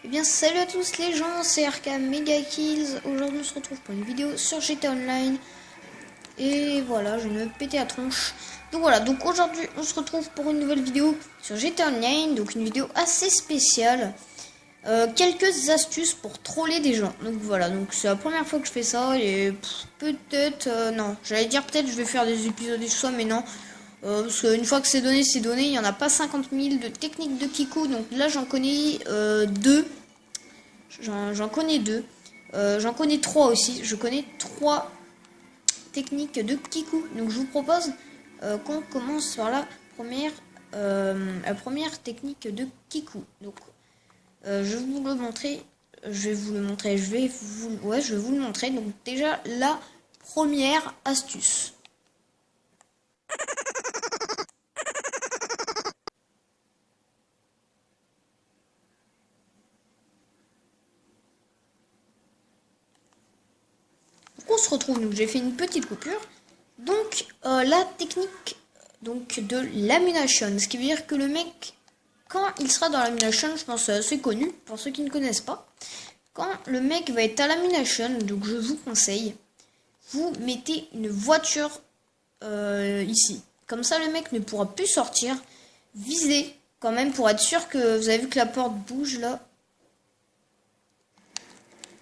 Eh bien salut à tous les gens, c'est RK Megakills. Aujourd'hui on se retrouve pour une vidéo sur GTA Online. Et voilà, je vais me péter la tronche. Donc voilà, donc aujourd'hui on se retrouve pour une nouvelle vidéo sur GTA Online. Donc une vidéo assez spéciale. Quelques astuces pour troller des gens. Donc voilà, donc c'est la première fois que je fais ça. Et peut-être, non, j'allais dire peut-être je vais faire des épisodes et tout ça, mais non. Parce qu'une fois que c'est donné, il n'y en a pas 50 000 de techniques de Kiku. Donc là j'en connais deux. J'en connais deux. J'en connais trois aussi. Je connais trois techniques de Kiku. Donc je vous propose qu'on commence par la première technique de Kiku. Donc je vais vous le montrer. Je vais vous le montrer. Je vais vous le montrer. Donc déjà la première astuce. On se retrouve, donc j'ai fait une petite coupure. Donc la technique donc de lamination, ce qui veut dire que le mec, quand il sera dans lamination, je pense que c'est assez connu pour ceux qui ne connaissent pas. Quand le mec va être à lamination, donc je vous conseille, vous mettez une voiture ici. Comme ça le mec ne pourra plus sortir. Visez quand même pour être sûr que vous avez vu que la porte bouge là.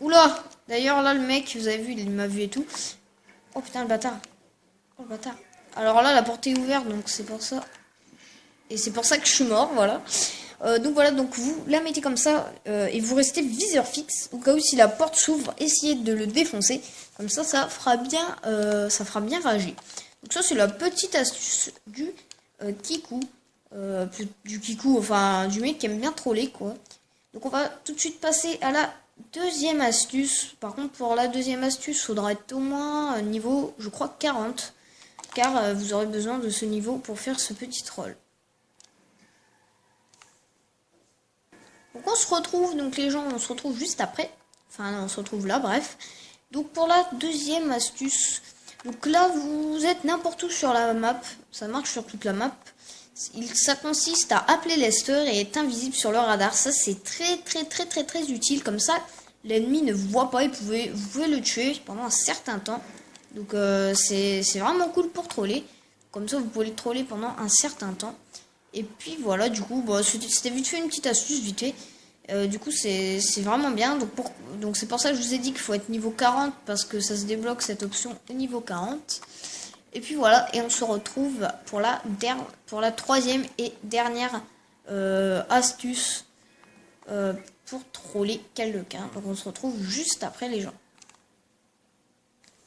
Oula! D'ailleurs là le mec, vous avez vu, il m'a vu et tout. Oh putain le bâtard. Oh le bâtard. Alors là la porte est ouverte donc c'est pour ça. Et c'est pour ça que je suis mort, voilà. Donc voilà, donc vous la mettez comme ça et vous restez viseur fixe. Au cas où si la porte s'ouvre, essayez de le défoncer. Comme ça, ça fera bien rager. Donc ça c'est la petite astuce du Kiku. Du Kiku, enfin du mec qui aime bien troller quoi. Donc on va tout de suite passer à la deuxième astuce. Par contre pour la deuxième astuce, il faudra être au moins niveau, je crois, 40. Car vous aurez besoin de ce niveau pour faire ce petit troll. Donc on se retrouve, donc les gens, on se retrouve juste après. Enfin non, on se retrouve là, bref. Donc pour la deuxième astuce, donc là vous êtes n'importe où sur la map. Ça marche sur toute la map. Ça consiste à appeler Lester et être invisible sur le radar. Ça c'est très utile. Comme ça l'ennemi ne vous voit pas et vous pouvez le tuer pendant un certain temps. Donc c'est vraiment cool pour troller. Comme ça vous pouvez le troller pendant un certain temps. Et puis voilà, du coup bah, c'était vite fait une petite astuce vite fait. Du coup c'est vraiment bien. Donc c'est pour ça que je vous ai dit qu'il faut être niveau 40. Parce que ça se débloque cette option au niveau 40. Et puis voilà, et on se retrouve pour la troisième et dernière astuce pour troller quelqu'un. Donc on se retrouve juste après les gens.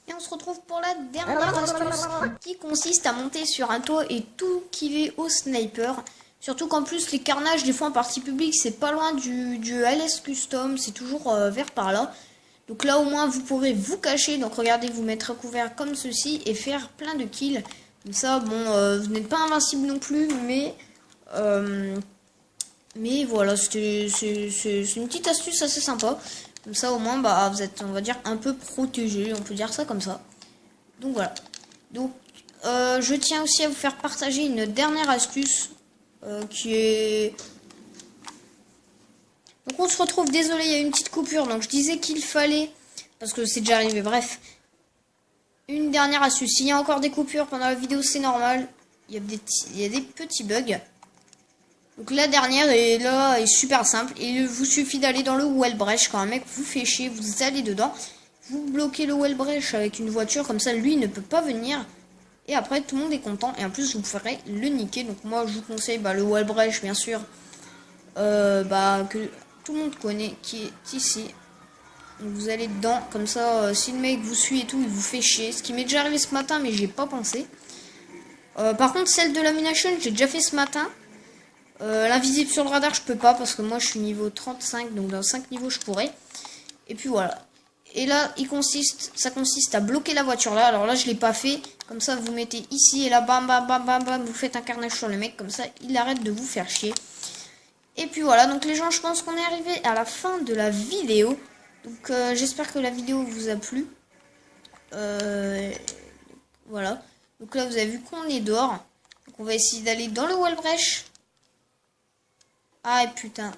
Et on se retrouve pour la dernière astuce qui consiste à monter sur un toit et tout killer au sniper. Surtout qu'en plus les carnages des fois en partie publique c'est pas loin du LS Custom, c'est toujours vers par là. Donc là au moins vous pourrez vous cacher, donc regardez, vous mettre à couvert comme ceci et faire plein de kills. Comme ça bon vous n'êtes pas invincible non plus mais voilà, c'est une petite astuce assez sympa. Comme ça au moins bah vous êtes, on va dire, un peu protégé, on peut dire ça comme ça. Donc voilà. Donc je tiens aussi à vous faire partager une dernière astuce qui est... Donc on se retrouve, désolé, il y a une petite coupure, donc je disais qu'il fallait, parce que c'est déjà arrivé, bref. Une dernière astuce, s'il y a encore des coupures pendant la vidéo, c'est normal. Il y a des petits bugs. Donc la dernière est super simple. Il vous suffit d'aller dans le Wellbreach. Quand un mec vous fait chier, vous allez dedans. Vous bloquez le Wellbreach avec une voiture. Comme ça, lui, il ne peut pas venir. Et après, tout le monde est content. Et en plus, vous ferez le niquer. Donc moi, je vous conseille le Wellbreach, bien sûr. Que tout le monde connaît, qui est ici. Donc vous allez dedans. Comme ça, si le mec vous suit et tout, il vous fait chier. Ce qui m'est déjà arrivé ce matin, mais j'ai pas pensé. Par contre, celle de lamination, j'ai déjà fait ce matin. L'invisible sur le radar je peux pas parce que moi je suis niveau 35, donc dans 5 niveaux je pourrais. Et puis voilà. Et là ça consiste à bloquer la voiture là. Alors là je l'ai pas fait. Comme ça vous mettez ici et là bam bam bam bam bam. Vous faites un carnage sur le mec. Comme ça il arrête de vous faire chier. Et puis voilà, donc les gens, je pense qu'on est arrivé à la fin de la vidéo. Donc j'espère que la vidéo vous a plu. Voilà. Donc là vous avez vu qu'on est dehors. Donc on va essayer d'aller dans le Wellbreach. Ah putain,